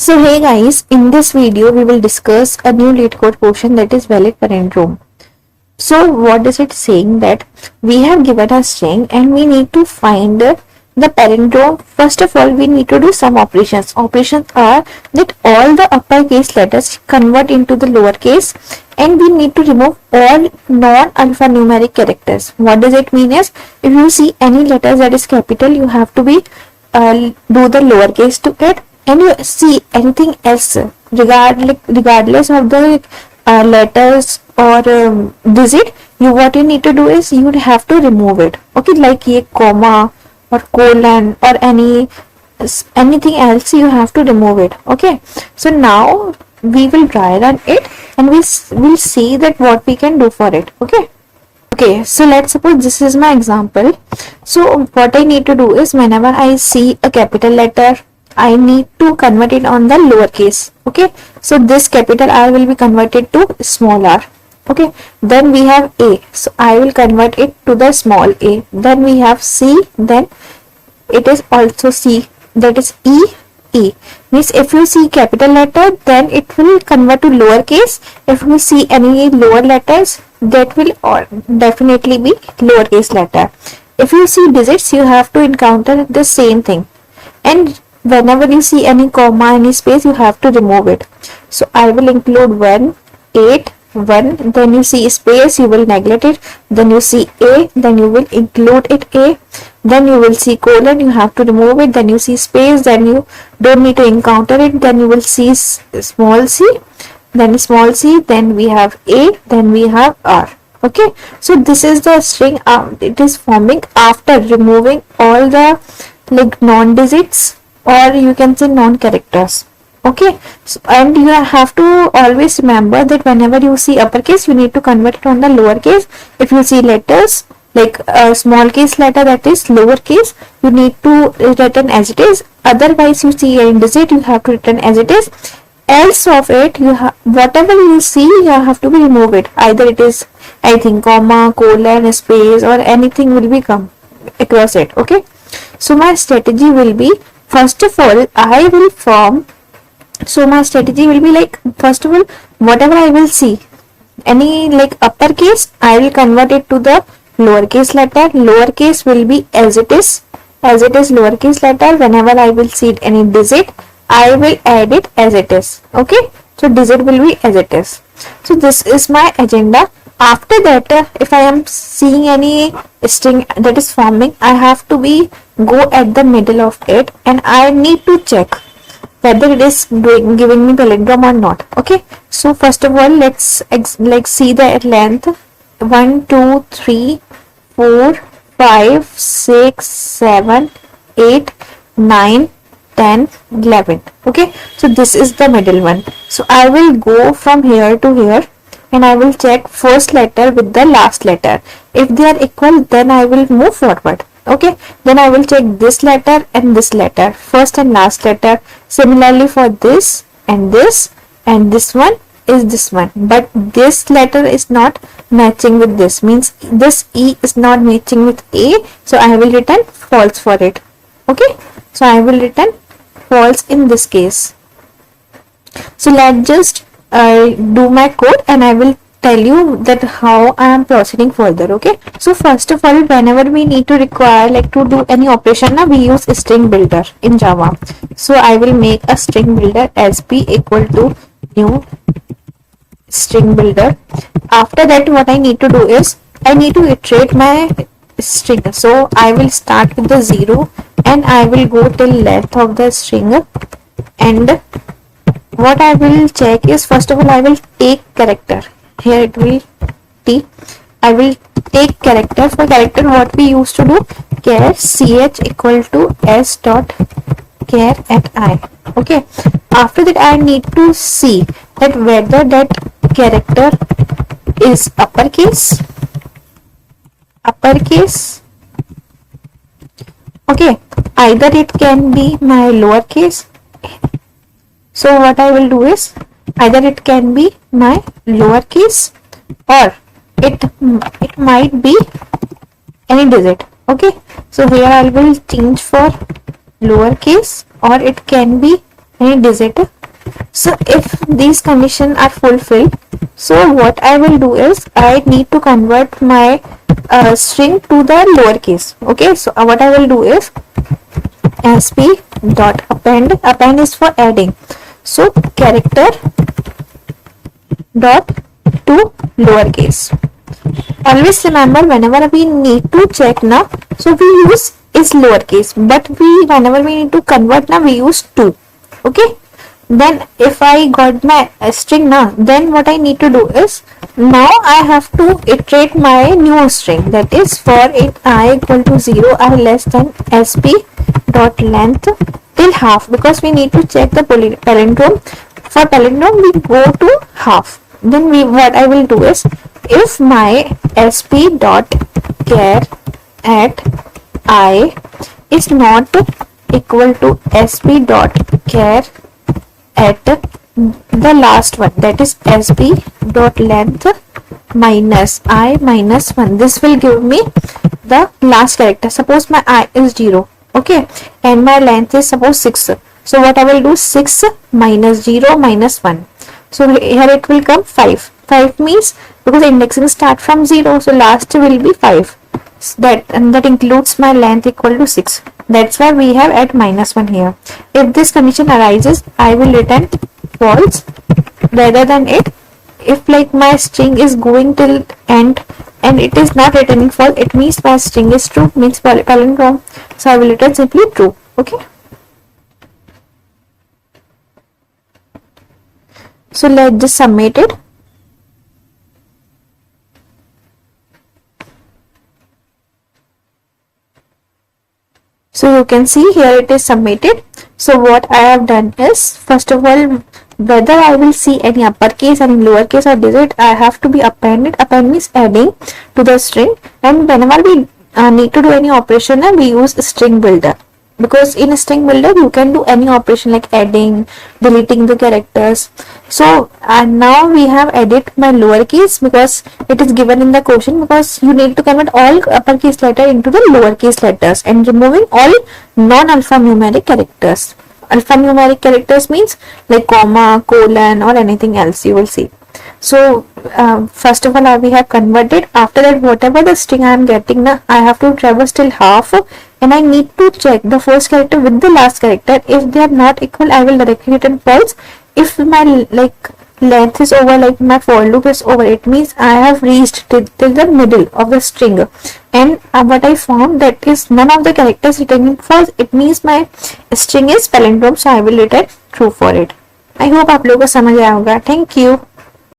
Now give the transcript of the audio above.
So hey guys, in this video we will discuss a new leetcode portion, that is valid palindrome. So what is it saying? That we have given a string and we need to find the palindrome. First of all, we need to do some operations. Operations are that all the uppercase letters convert into the lowercase, and we need to remove all non-alphanumeric characters. What does it mean is, if you see any letters that is capital, you have to be do the lowercase to it, and you see anything else regardless of the letters or digit, you what you need to do is you would have to remove it. Okay, like a comma or colon or anything else, you have to remove it. Okay, so now we will try run it and will see that what we can do for it. Okay, so let's suppose this is my example. So what I need to do is, whenever I see a capital letter, I need to convert it on the lowercase. Okay, so this capital R will be converted to small r. Okay, then we have A, so I will convert it to the small a. Then we have C, then it is also C, that is E. Means if you see capital letter, then it will convert to lowercase. If you see any lower letters, that will definitely be lowercase letter. If you see digits, you have to encounter the same thing, and whenever you see any comma, any space, you have to remove it. So I will include 1 8 1, then you see space, you will neglect it. Then you see A, then you will include it A. Then you will see colon, you have to remove it. Then you see space, then you don't need to encounter it. Then you will see small c, then small c, then we have A, then we have R. Okay, so this is the string. It is forming after removing all the non-digits, or you can say non-characters. Okay, so, and you have to always remember that whenever you see uppercase, you need to convert it on the lowercase. If you see letters like a small case letter, that is lowercase, you need to return as it is. Otherwise, you see a digit, you have to return as it is. Else of it, whatever you see, you have to be remove it. Either it is, I think, comma, colon, space, or anything will be come across it. Okay, so my strategy will be, first of all, I will form. So my strategy will be like, first of all, whatever I will see, any uppercase, I will convert it to the lowercase letter. Lowercase will be as it is lowercase letter. Whenever I will see any digit, I will add it as it is. Okay, so digit will be as it is. So this is my agenda. After that, if I am seeing any string that is forming, I have to go at the middle of it, and I need to check whether it is giving me palindrome or not. Okay, so first of all, let's see the length. 1 2 3 4 5 6 7 8 9 10 11. Okay, so this is the middle one. So I will go from here to here, and I will check first letter with the last letter. If they are equal, then I will move forward. Okay, then I will check this letter and this letter, first and last letter. Similarly for this, and this one is this one, but this letter is not matching with this, means this E is not matching with A, so I will return false for it. Okay, so I will return false in this case. So let's just do my code, and I will tell you that how I am proceeding further. Okay, so first of all, whenever we need to require to do any operation, now we use a string builder in Java. So I will make a string builder as p equal to new string builder. After that, what I need to do is I need to iterate my string. So I will start with the 0, and I will go till length of the string, and what I will check is, first of all, I will take character. Here it will T. I will take character. For character, what we used to do, char ch equal to s dot char at I. Okay, after that I need to see that whether that character is uppercase. Okay, either it can be my lowercase. So what I will do is, either it can be my lowercase, or it might be any digit. Okay, so here I will change for lowercase, or it can be any digit. So if these conditions are fulfilled, so what I will do is I need to convert my string to the lowercase. Okay, so what I will do is sp dot append is for adding, so character dot to lowercase. Always remember, whenever we need to check now, so we use is lowercase, but whenever we need to convert now, we use 2. Okay, then if I got my string now, then what I need to do is now I have to iterate my new string, that is for it I equal to 0, I less than sp dot length till half, because we need to check the palindrome. For palindrome we go to half. Then what I will do is, if my sp dot char at I is not equal to sp dot char at the last one, that is sp dot length minus I minus 1, this will give me the last character. Suppose my I is 0, okay, and my length is suppose 6. So what I will do, 6 minus 0 minus 1. So here it will come 5. 5 means, because indexing start from 0, so last will be 5. That includes my length equal to 6. That's why we have at minus 1 here. If this condition arises, I will return false rather than it. If like my string is going till end and it is not returning false, it means my string is true, means palindrome. So I will return simply true. Okay. So let's just submit it. So you can see here it is submitted. So what I have done is, first of all, whether I will see any uppercase, any lowercase or digit, I have to be appended. Append means adding to the string, and whenever we need to do any operation, we use string builder, because in a string builder you can do any operation like adding, deleting the characters. So now we have added my lowercase because it is given in the question, because you need to convert all uppercase letter into the lowercase letters and removing all non-alphanumeric characters. Alphanumeric characters means like comma, colon or anything else you will see. So first of all we have converted. After that, whatever the string I am getting now, I have to traverse till half, and I need to check the first character with the last character. If they are not equal, I will directly return false. If my length is over, like my for loop is over, it means I have reached till the middle of the string, and what I found, that is none of the characters returning false, it means my string is palindrome, so I will return true for it. I hope आप लोगों को समझ आया होगा. Thank you.